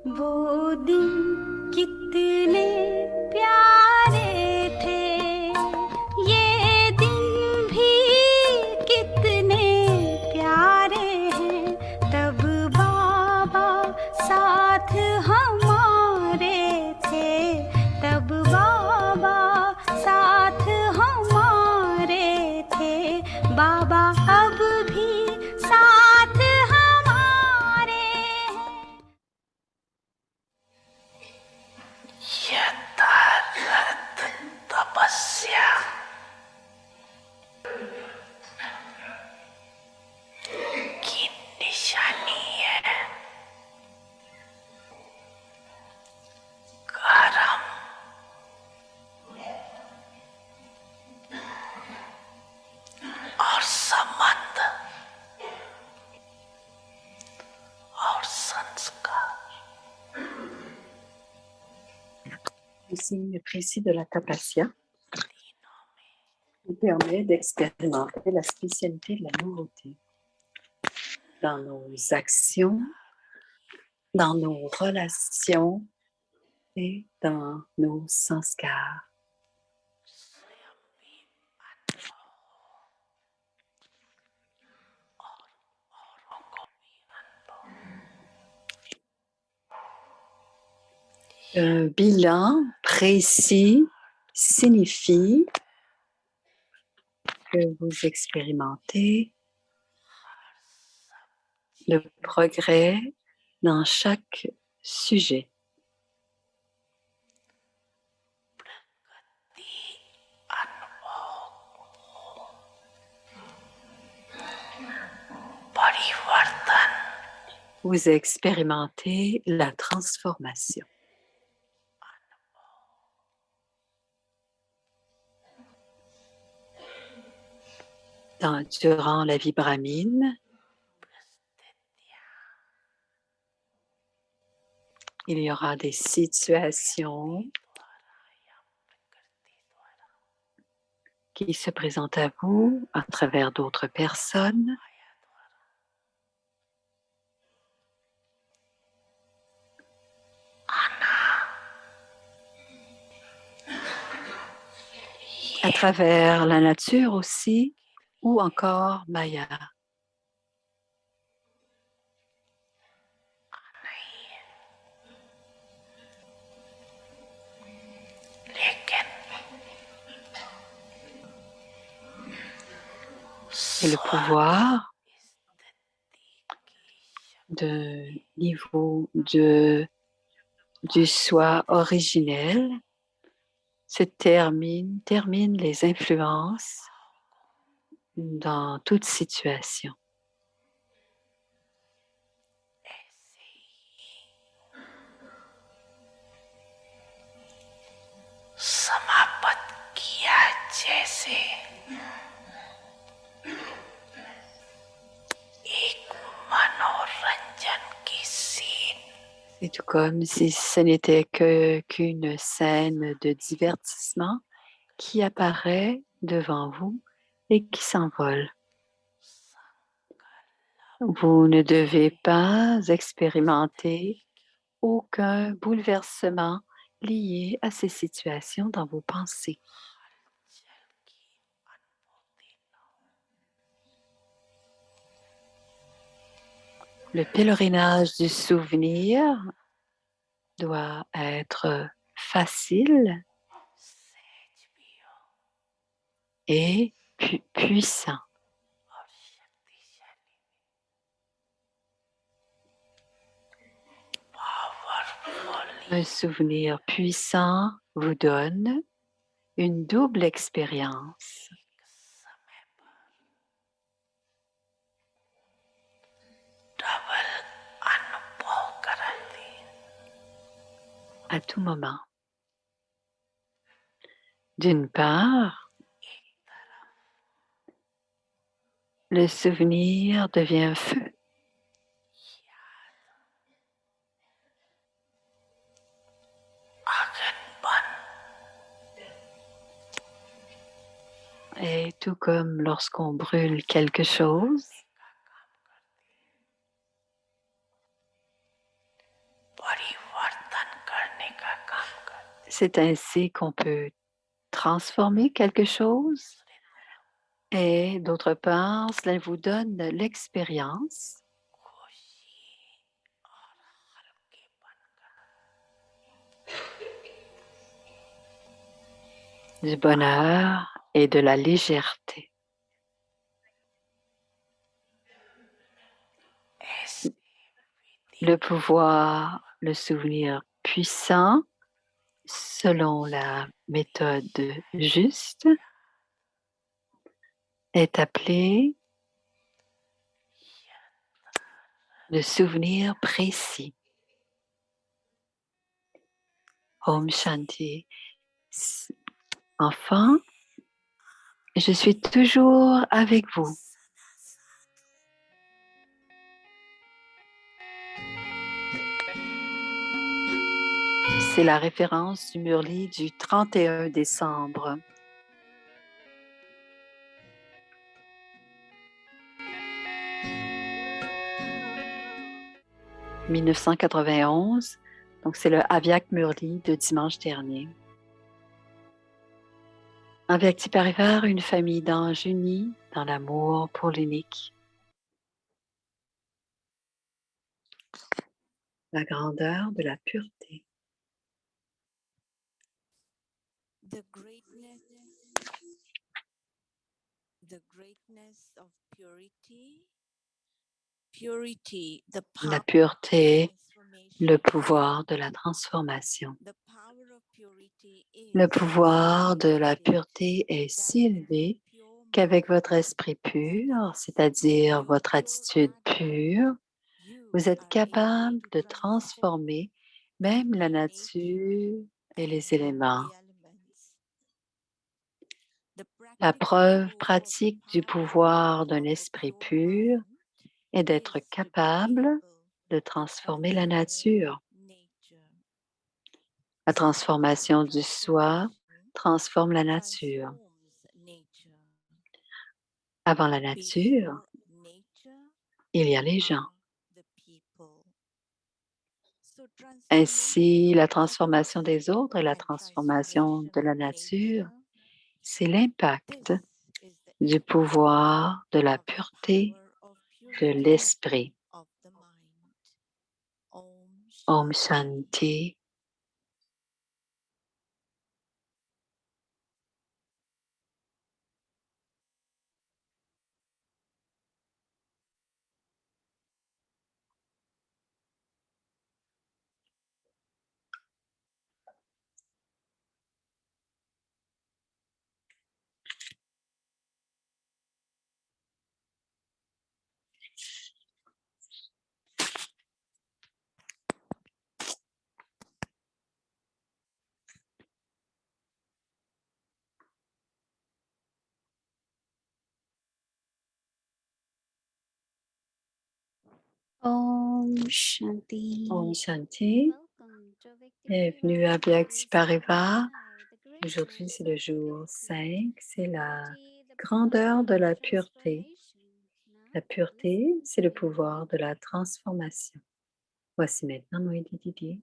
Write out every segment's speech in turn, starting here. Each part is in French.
वो दिन कितने प्यारे थे, ये दिन भी कितने प्यारे हैं। तब बाबा साथ हमारे थे, तब बाबा साथ हमारे थे। बाबा अब भी साथ हमारे हैं। यथार्थ तपस्या की निशानी है। कर्म और संबंध और संस्कार। Le signe précis de la tapasya nous permet d'expérimenter la spécialité de la nouveauté dans nos actions, dans nos relations et dans nos sanskars. Un bilan précis signifie que vous expérimentez le progrès dans chaque sujet. Vous expérimentez la transformation. Durant la vie brahmine, il y aura des situations qui se présentent à vous à travers d'autres personnes. À travers la nature aussi, ou encore Maya. Et le pouvoir de niveau du soi originel se termine les influences dans toute situation. समाप्त किया जैसे एक मनोरंजन की scene. C'est tout comme si ce n'était qu'une scène de divertissement qui apparaît devant vous et qui s'envole. Vous ne devez pas expérimenter aucun bouleversement lié à ces situations dans vos pensées. Le pèlerinage du souvenir doit être facile et puissant. Un souvenir puissant vous donne une double expérience. À tout moment. D'une part, le souvenir devient feu. Et tout comme lorsqu'on brûle quelque chose, C'est ainsi qu'on peut transformer quelque chose et d'autre part, cela vous donne l'expérience खुशी और हल्केपन du bonheur et de la légèreté. ऐसे Le pouvoir, le souvenir puissant selon la méthode juste est appelé le souvenir précis. Om Shanti. Enfant, je suis toujours avec vous. C'est la référence du Murli du 31 décembre. « 1991, donc c'est le Avyak Murli de dimanche dernier. Avyakti-Parivar, une famille d'anges unis dans l'amour pour l'unique. La grandeur de la pureté. The greatness of purity, the La power pureté, of le transformation. pouvoir de la transformation. The power of purity Le is pouvoir de la elevated, pureté est that si with élevé your pure qu'avec mind, votre esprit pur, c'est-à-dire your votre pure attitude attitude, pure, you vous êtes are able capable to de transform transformer même la nature et les éléments. the elements. The La practical preuve proof of the pratique du power pouvoir d'un of the esprit pure pur mind est d'être is to be capable able de to transformer la transform nature. nature. La transformation du soi Self-transformation transforme la nature. transforms nature. Avant la nature, Before nature il y a les gens. are the people. So Ainsi, transformation la of transformation others des autres et la and transformation transformation de la of nature, nature, c'est l'impact this is the du impact pouvoir de la of the pureté power of de purity l'esprit. of the mind. Om Om Shanti. Shanti. Om Shanti. Om Shanti. Welcome to Bienvenue à Bhakti Parivar. Aujourd'hui, Aujourd'hui, c'est le jour 5. C'est la grandeur de la pureté. La pureté, c'est le pouvoir de la transformation. Voici maintenant Moïdi Didier.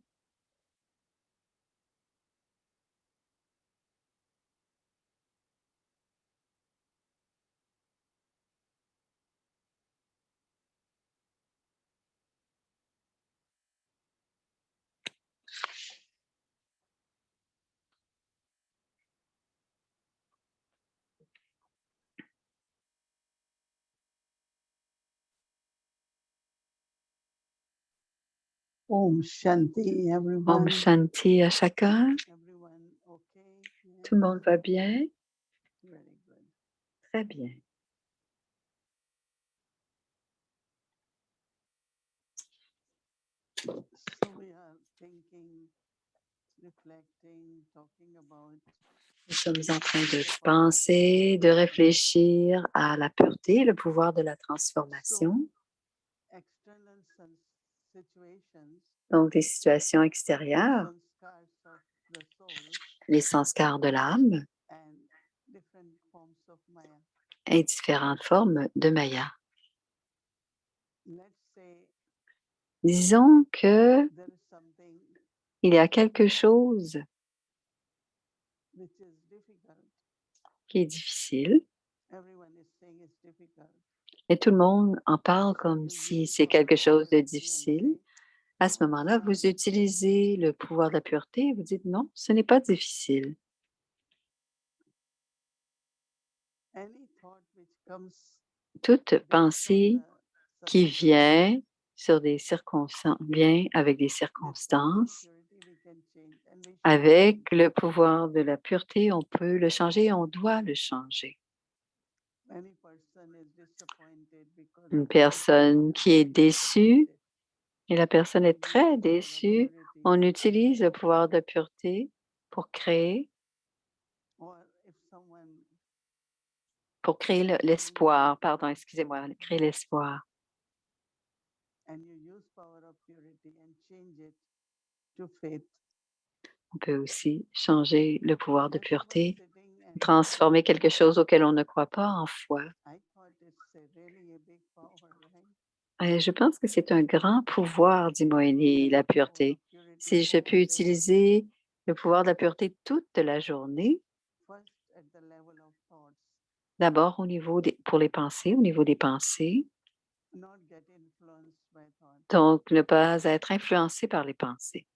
Om Shanti, Om everyone. Shanti à chacun. Everyone okay? Yeah, Tout le monde va bien? very good. Très bien. So we are thinking, reflecting, talking about Nous sommes en train de penser, de réfléchir à la pureté, le pouvoir de la transformation. external situations, Donc, des situations extérieures, sanskars of the soul, les sanskars de l'âme and different forms of Maya. et différentes formes de Maya. Let's say Disons que there is something il y a quelque chose qui est difficile everyone is saying it's difficult. et tout le monde en parle So comme you si use c'est power quelque of chose de purity and difficile. say, À ce "No, it's moment-là, not vous difficult." utilisez le pouvoir de la pureté et vous dites non, ce n'est pas difficile. Any thought which comes Toute based on pensée the qui circumstances, vient sur des circonstances, vient avec des with power of circonstances, purity we can change and we should avec change. le pouvoir de la pureté, on peut le changer et on doit le changer. Any person is disappointed because Une of purity, personne qui est déçue et la personne est très déçue, on utilise le pouvoir de la pureté pour créer or if someone l'espoir. Pardon, excusez-moi, créer l'espoir. and you use power of purity and change it to faith. On peut aussi changer le pouvoir de As I was pureté, sitting and transformer listening, quelque chose auquel on ne croit pas en foi. I thought it's really a big power, right? Et je pense que c'est un grand pouvoir, dit Moïni, la pureté. Si je peux utiliser le pouvoir de la pureté toute la journée, First at the level of thoughts, d'abord pour les pensées, au niveau des pensées, not get influenced by thoughts. donc ne pas être influencé par les pensées.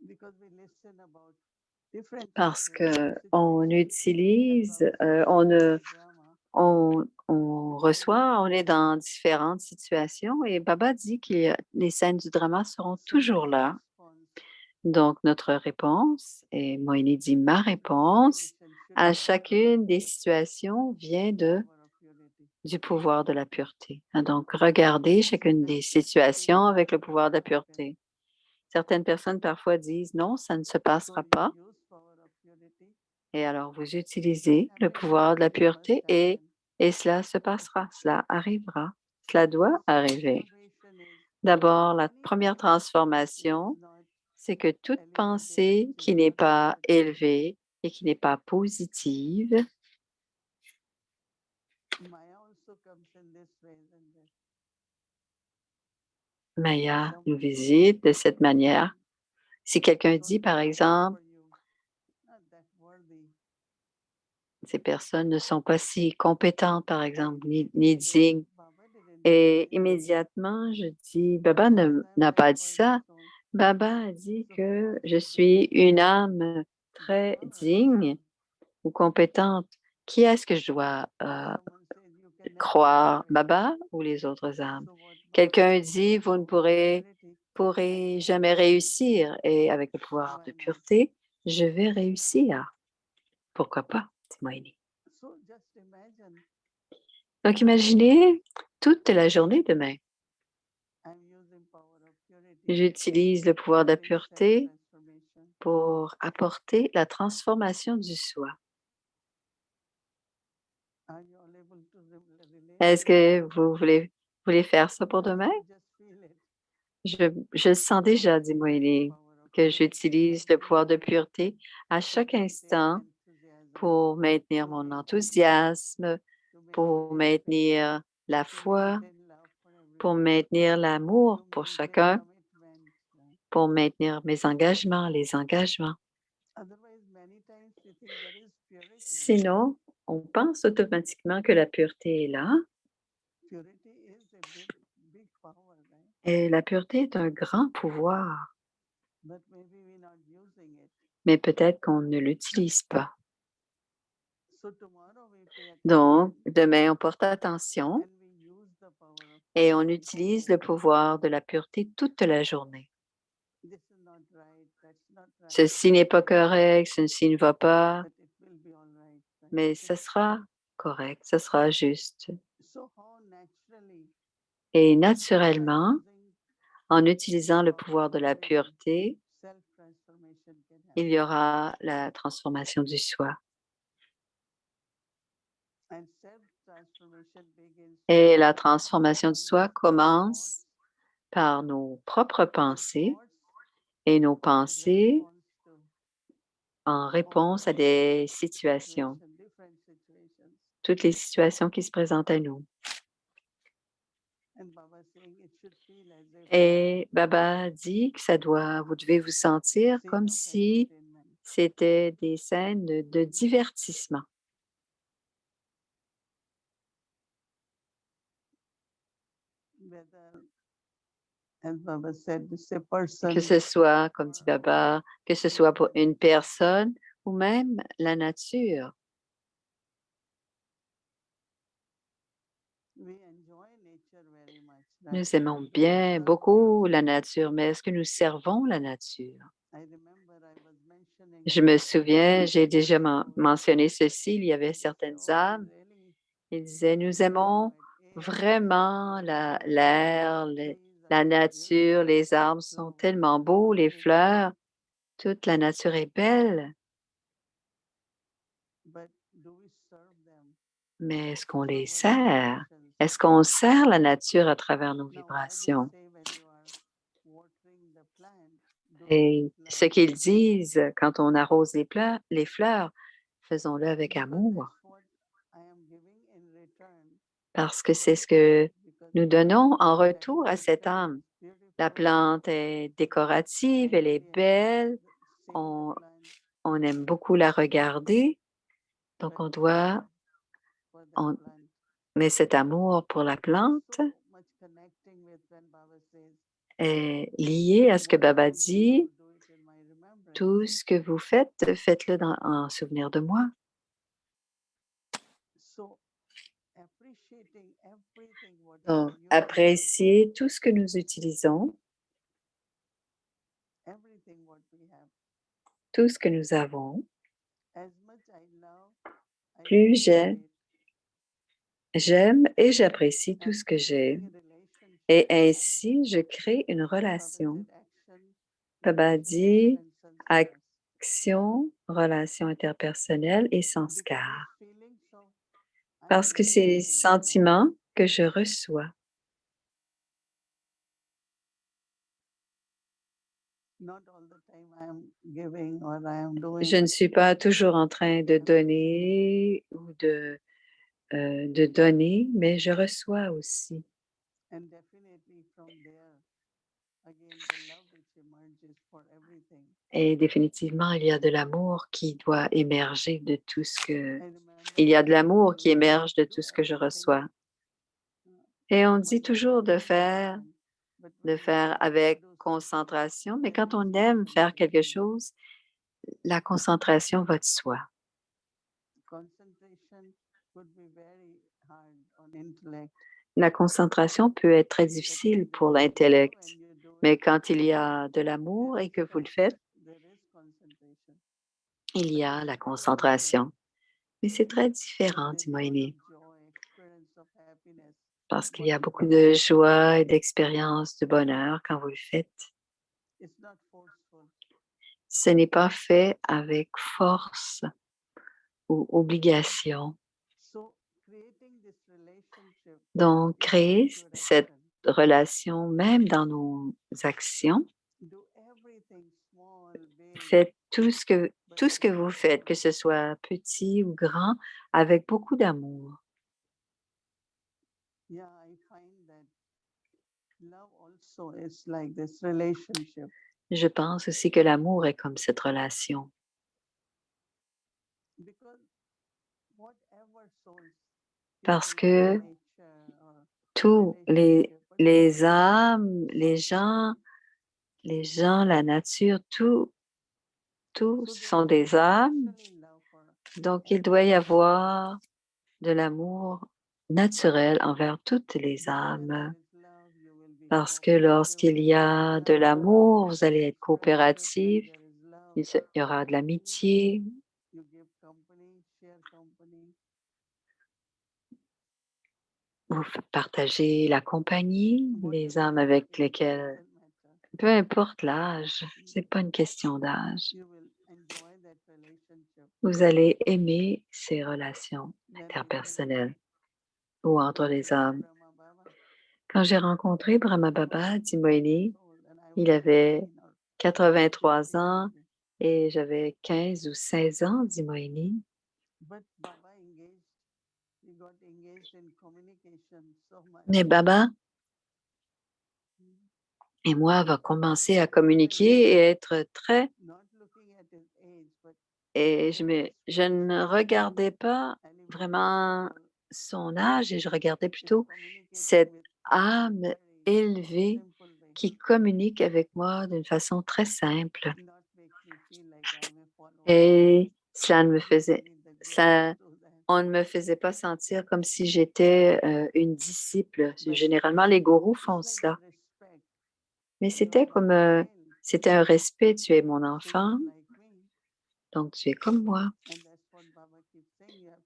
Because we listen about different Parce situations, qu'on utilise, on reçoit, on est dans différentes situations et Baba dit que les scènes du drama seront toujours là. Donc, notre réponse, et Moïni dit ma réponse, à chacune des situations vient du pouvoir de la pureté. Donc, regardez chacune des situations avec le pouvoir de la pureté. Certaines personnes parfois disent non, ça ne se passera pas. Et alors, vous utilisez le pouvoir de la pureté et cela se passera, cela arrivera, cela doit arriver. D'abord, la première transformation, c'est que toute pensée qui n'est pas élevée et qui n'est pas positive, Maya nous visite de cette manière. Si quelqu'un dit, par exemple, ces personnes ne sont pas si compétentes, par exemple, ni dignes, et immédiatement, je dis, Baba n'a pas dit ça. Baba a dit que je suis une âme très digne ou compétente. Qui est-ce que je dois croire, Baba ou les autres âmes? Quelqu'un dit, vous ne pourrez jamais réussir. Et avec le pouvoir de pureté, je vais réussir. Pourquoi pas, dit Moïni. Donc, imaginez toute la journée demain. J'utilise le pouvoir de la pureté pour apporter la transformation du soi. Est-ce que vous voulez faire ça pour demain? Je le sens déjà, dit Moïni, que j'utilise le pouvoir de pureté à chaque instant pour maintenir mon enthousiasme, pour maintenir la foi, pour maintenir l'amour pour chacun, pour maintenir mes engagements, les engagements. Sinon, on pense automatiquement que la pureté est là. Et la pureté est un grand pouvoir, mais peut-être qu'on ne l'utilise pas. Donc, demain, on porte attention et on utilise le pouvoir de la pureté toute la journée. Ceci n'est pas correct, ceci ne va pas, mais ce sera correct, ce sera juste. Et naturellement, en utilisant le pouvoir de la pureté, il y aura la transformation du soi. Et la transformation du soi commence par nos propres pensées et nos pensées en réponse à des situations, toutes les situations qui se présentent à nous. Et Baba dit que vous devez vous sentir comme si C'était des scènes de divertissement. Whether, as Baba said, it's a Que person ce soit, comme dit Baba, que ce soit pour une personne ou même la nature. we enjoy nature very much. Nous Right? aimons Do we bien serve beaucoup la nature? nature, mais est-ce que nous servons la nature? I remember I was mentioning Je me to souviens, j'ai déjà people, mentionné ceci, il y avait they say, certaines "Oh, we âmes, really ils disaient, nous aimons enjoyed air, vraiment nature, l'air, trees la are nature, beautiful, les arbres sont flowers, tellement beaux, les everything." fleurs, toute la nature est belle, But do we serve them mais est-ce qu'on through les our sert? vibrations? Est-ce qu'on sert la nature à travers nos Now, why they vibrations? say when you are watering the plant, do it Et with ce love? qu'ils disent quand on arrose les fleurs, faisons-le avec Because amour, that's what I am giving in return parce que to c'est our ce que plant. Because nous if you donnons en see retour à cette decoration, âme. it's La beautiful, plante est décorative, and elle est we enjoy belle, seeing the on, plant, on aime beaucoup la regarder, donc but on our doit, love for that on plant. met cet amour pour la plante So much connecting with when Baba says, est lié à ce que Baba whatever you dit, do, do it in my remembrance. tout ce que vous faites, faites-le en souvenir de moi. So appreciating everything what we Donc, are using, appréciez tout ce que nous utilisons, everything what we have. tout ce que nous avons. As much I love, I Plus appreciate, j'aime et j'apprécie tout and ce que j'ai. creating a relationship. Et ainsi, je crée une Baba relation. said action, Baba dit relationship, and sanskars. action, relation interpersonnelle et Because sanskar. it's feelings of I'm Parce que c'est les receiving from. sentiments que je reçois. Not all the time I am giving or I am doing. Je ne suis pas toujours en train de donner ou de donner, mais je reçois aussi. And definitely from there, again, the love which emerges for everything. Et définitivement, il y a de l'amour qui doit émerger de tout ce que... I remember Il y a de telling l'amour qui people, émerge de do tout ce que je everything reçois. Et on dit one toujours de faire concentration, but when you love to avec do something, concentration, mais there quand on is aime faire quelque concentration. chose, la concentration va de soi. Concentration could be very hard on intellect. La concentration peut être très difficile pour l'intellect, mais quand il y a de l'amour et que vous le faites, There is concentration. il y a la concentration. Mais c'est très différent, dit Moïni, Joy, experience of happiness. parce qu'il y a beaucoup de joie et d'expérience de bonheur quand vous le faites. It's not forceful. Ce n'est pas fait avec force ou obligation. So creating this relationship Donc, even créer with your cette action, relation même dans nos actions. do everything small, big, Faites tout ce que vous faites, que ce soit petit ou grand, avec beaucoup d'amour. yeah, I find that love also is like this relationship. Je pense aussi que l'amour est comme cette relation. Because whatever souls, Parce people love que nature or tous relationship, but les âmes, les gens, la nature, tous so sont there is des âmes. naturally love for Donc, il doit y avoir de l'amour naturel envers toutes les because when there âmes. is love, you will be Parce que cooperative, lorsqu'il y a de l'amour, vous allez être friendship, when coopératif, there is love, il y aura de l'amitié, you give company, share company. vous partagez la compagnie, les Whatever âmes age avec it lesquelles, doesn't matter. peu importe l'âge, c'est pas une question d'âge. You will enjoy that relationship. Vous allez aimer ces relations When I met interpersonnelles ou entre les âmes. Brahma Baba, Quand j'ai rencontré Brahma Baba, dit Moïni, old, and I il was avait 15 or 83 15 ans maybe. et j'avais 15 ou 16 ans, dit Moïni. But Baba engaged, he got engaged in communication so much. Mais Baba et moi va commencer à communiquer et être très Not looking at his age, Et je ne regardais pas vraiment son âge et je regardais plutôt cette âme élevée qui communique avec moi d'une façon très simple. Et on ne me faisait pas sentir comme si j'étais une disciple. Généralement, les gourous font cela. Mais c'était un respect. Tu es mon enfant, donc tu es comme moi.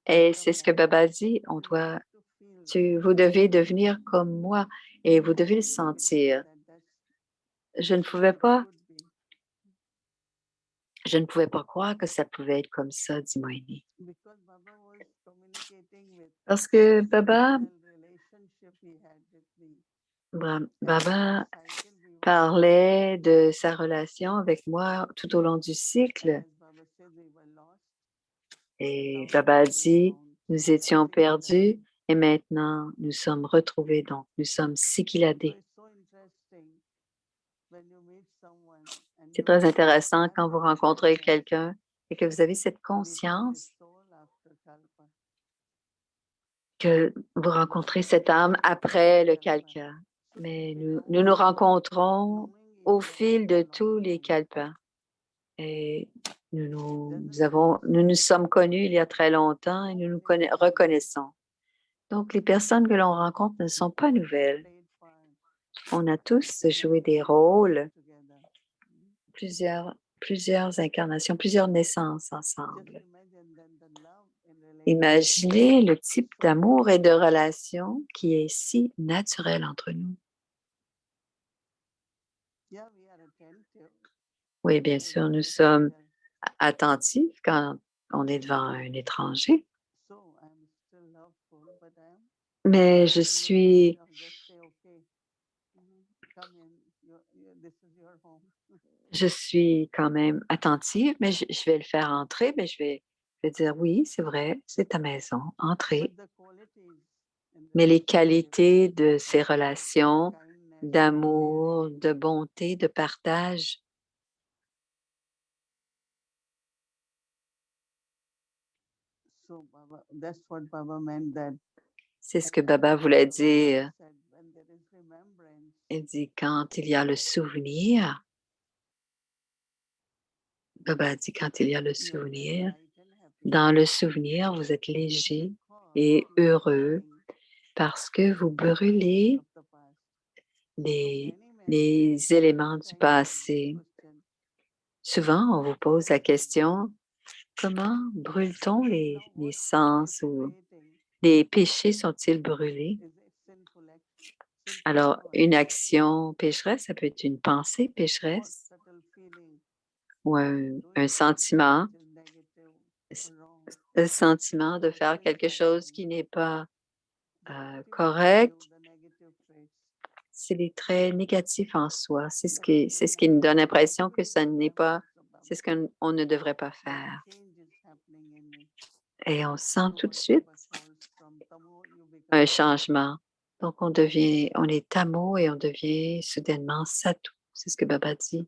Et c'est ce que Baba dit, vous devez devenir comme moi et vous devez le sentir. Je ne pouvais pas croire que ça pouvait être comme ça, dit Moïni. Parce que Baba parlait de sa relation avec moi tout au long du cycle. Et Baba dit, nous étions perdus et maintenant nous sommes retrouvés, donc nous sommes Sikiladé. C'est très intéressant quand vous rencontrez quelqu'un et que vous avez cette conscience que vous rencontrez cette âme après le kalpa. Mais nous nous rencontrons au fil de tous les kalpas. Et nous nous sommes connus il y a très longtemps et nous nous reconnaissons. Donc, les personnes que l'on rencontre ne sont pas nouvelles. On a tous joué des rôles, plusieurs incarnations, plusieurs naissances ensemble. Imaginez le type d'amour et de relation qui est si naturel entre nous. Oui, bien sûr, nous sommes attentifs quand on est devant un étranger. Mais je suis quand même attentive, mais je vais le faire entrer, mais je vais dire oui, c'est vrai, c'est ta maison, entrez. Mais les qualités de ces relations, d'amour, de bonté, de partage, c'est ce que Baba voulait dire. Il dit quand il y a le souvenir, Baba dit quand il y a le souvenir, dans le souvenir, vous êtes léger et heureux parce que vous brûlez les éléments du passé. Souvent, on vous pose la question, comment brûle-t-on les sens ou les péchés sont-ils brûlés? Alors, une action pécheresse, ça peut être une pensée pécheresse ou un sentiment, le sentiment de faire quelque chose qui n'est pas correct. C'est les traits négatifs en soi. C'est ce qui nous donne l'impression que ça n'est pas, c'est ce qu'on ne devrait pas faire. Et on sent tout de suite un changement. Donc, on est tamo et on devient soudainement satou. C'est ce que Baba dit.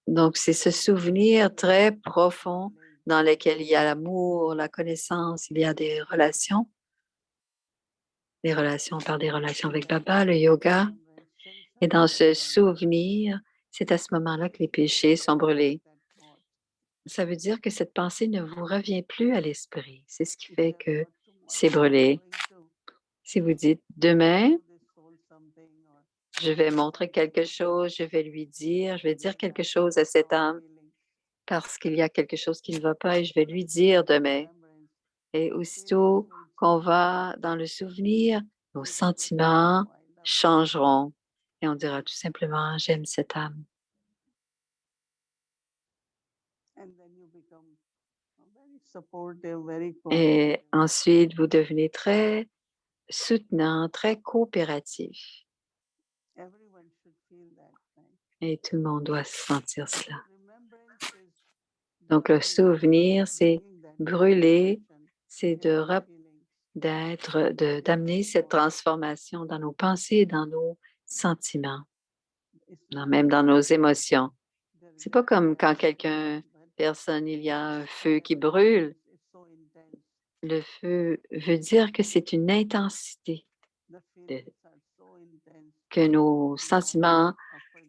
Donc, c'est ce souvenir très profond dans lequel il y a l'amour, la connaissance, il y a des relations. On parle des relations avec Baba, le yoga. Et dans ce souvenir, c'est à ce moment-là que les péchés sont brûlés. Ça veut dire que cette pensée ne vous revient plus à l'esprit. C'est ce qui fait que c'est brûlé. Si vous dites demain, je vais montrer quelque chose, je vais dire quelque chose à cette âme parce qu'il y a quelque chose qui ne va pas et je vais lui dire demain. Et aussitôt qu'on va dans le souvenir, nos sentiments changeront et on dira tout simplement, j'aime cette âme. Et ensuite, vous devenez très soutenant, très coopératif. Et tout le monde doit sentir cela. Donc, le souvenir, c'est brûler, c'est d'amener cette transformation dans nos pensées et dans nos sentiments, même dans nos émotions. C'est pas comme quand personne, il y a un feu qui brûle. Le feu veut dire que c'est une intensité, que nos sentiments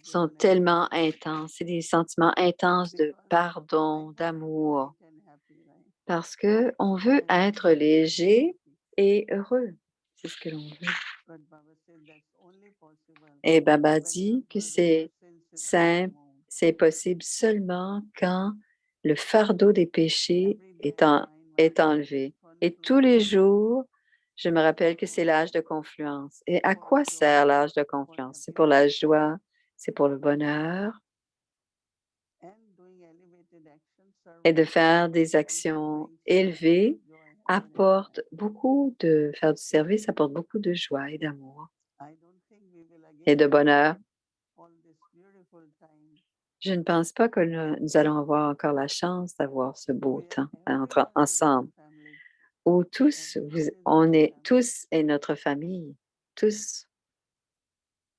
sont tellement intenses. C'est des sentiments intenses de pardon, d'amour, parce qu'on veut être léger et heureux. C'est ce que l'on veut. Et Baba dit que c'est simple, c'est possible seulement quand le fardeau des péchés est enlevé. Et tous les jours, je me rappelle que c'est l'âge de confluence. Et à quoi sert l'âge de confluence? C'est pour la joie, c'est pour le bonheur et de faire des actions élevées apporte beaucoup de faire du service apporte beaucoup de joie et d'amour et de bonheur. Je ne pense pas que nous allons avoir encore la chance d'avoir ce beau temps ensemble où on est tous et notre famille, tous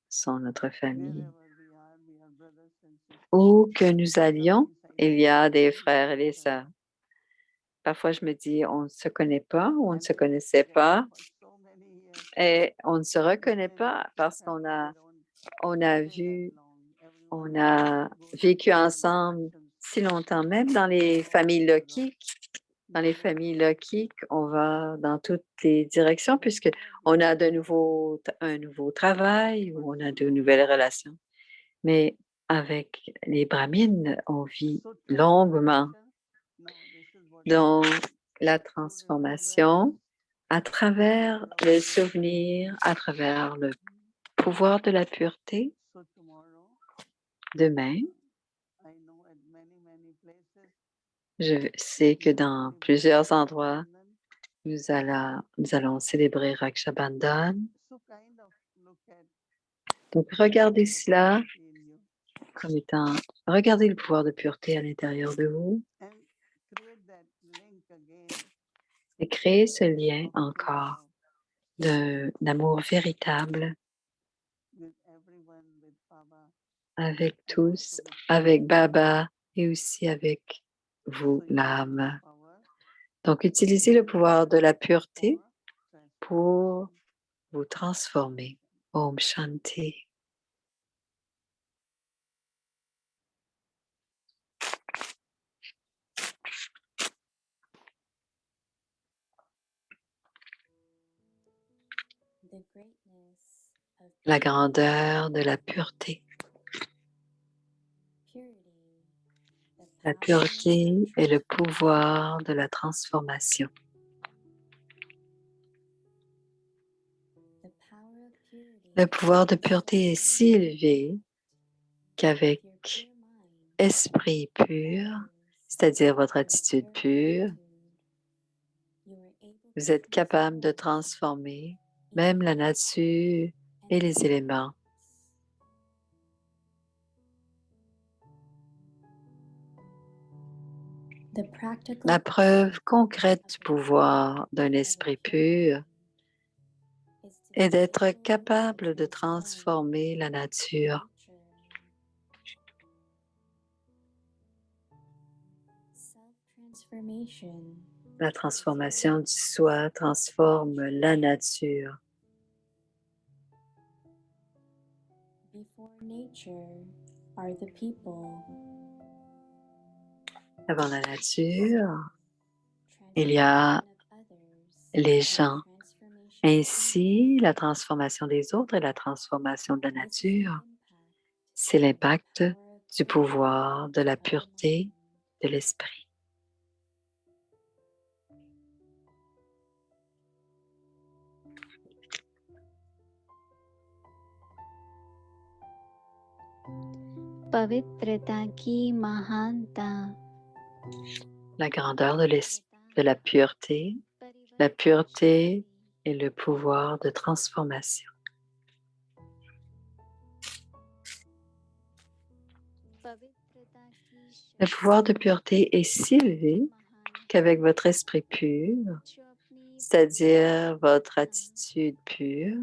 sont notre famille. Où que nous allions, il y a des frères et des sœurs. Parfois, je me dis, on ne se connaît pas ou on ne se connaissait pas et on ne se reconnaît pas parce qu'on a vécu ensemble si longtemps, même dans les familles Lokik. Dans les familles Lokik, on va dans toutes les directions puisque on a un nouveau travail ou on a de nouvelles relations. Mais avec les brahmines, on vit longuement. Donc, la transformation à travers le souvenir, à travers le pouvoir de la pureté. Demain, je sais que dans plusieurs endroits, nous allons célébrer Raksha Bandhan. Donc, regardez cela comme étant, regardez le pouvoir de pureté à l'intérieur de vous et créez ce lien encore d'un amour véritable avec tous, avec Baba et aussi avec vous, l'âme. Donc, utilisez le pouvoir de la pureté pour vous transformer. Om Shanti. La grandeur de la pureté. La pureté est le pouvoir de la transformation. Le pouvoir de pureté est si élevé qu'avec esprit pur, c'est-à-dire votre attitude pure, vous êtes capable de transformer même la nature et les éléments. La preuve concrète du pouvoir d'un esprit pur est d'être capable de transformer la nature. La transformation du soi transforme la nature. Avant la nature, il y a les gens. Ainsi, la transformation des autres et la transformation de la nature, c'est l'impact du pouvoir de la pureté de l'esprit. पवित्रता की महानता La grandeur de la pureté est le pouvoir de transformation. Le pouvoir de pureté est si élevé qu'avec votre esprit pur, c'est-à-dire votre attitude pure,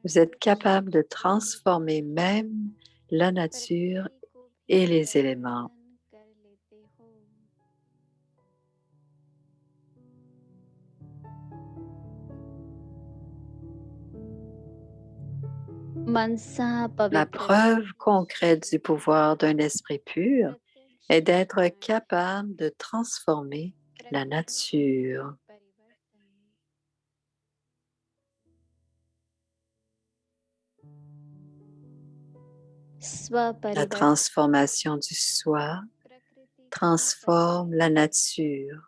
vous êtes capable de transformer même la nature et les éléments. परिवर्तन कर लेते हो मनसा La पवित्र preuve concrète du pouvoir d'un esprit pur est d'être capable de transformer la nature. La transformation du soi transforme la nature.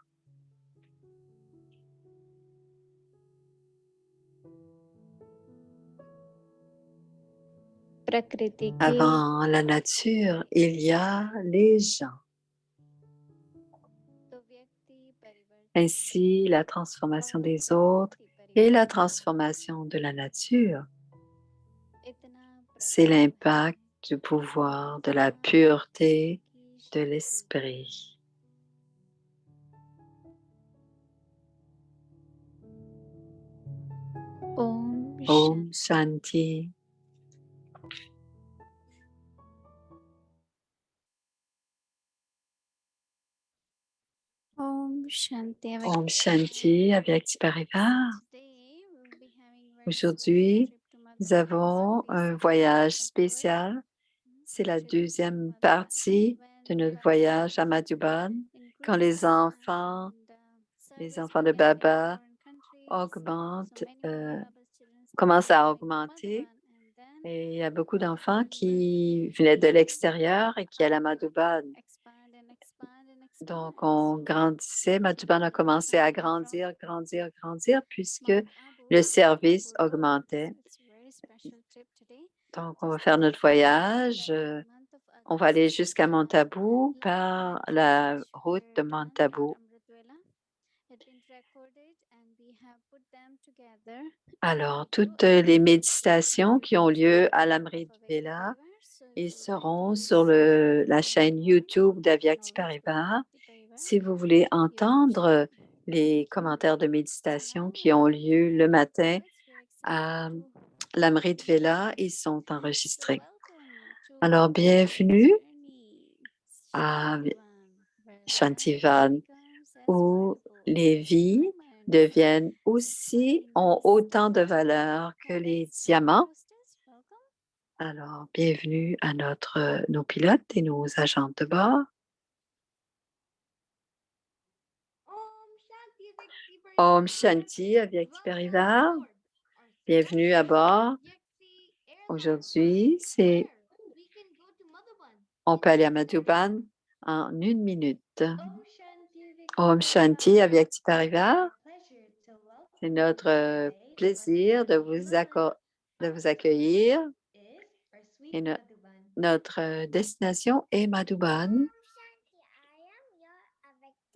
प्रकृति के Avant la nature, il y a les gens. तो व्यक्ति परिवर्तन Ainsi, la transformation des autres et la transformation de la nature, इतना c'est l'impact du pouvoir de la pureté de l'esprit. Om Om Shanti. Om Shanti Om Shanti, Avyakti Parivar. Aujourd'hui, nous avons un voyage spécial. C'est la deuxième partie de notre voyage à Madhuban, quand les enfants de Baba augmentent, commencent à augmenter. Et il y a beaucoup d'enfants qui venaient de l'extérieur et qui allaient à Madhuban. Donc, on grandissait. Madhuban a commencé à grandir, puisque le service augmentait. Donc, on va faire notre voyage. On va aller jusqu'à Montabou par la route de Montabou. Alors, toutes les méditations qui ont lieu à l'Amrit Vela, ils seront sur la chaîne YouTube d'Avyakti Parivar. Si vous voulez entendre les commentaires de méditation qui ont lieu le matin à l'Amrit Vela, ils sont enregistrés. Alors, bienvenue à Shantivan, où les vies ont autant de valeur que les diamants. Alors, bienvenue à nos pilotes et nos agents de bord. Om Shanti, Avyakti Parivar. Bienvenue à bord. Aujourd'hui, on peut aller à Madhuban en 1 minute. Om Shanti, Avyakti Parivar. C'est notre plaisir de vous accueillir. Et notre destination est Madhuban.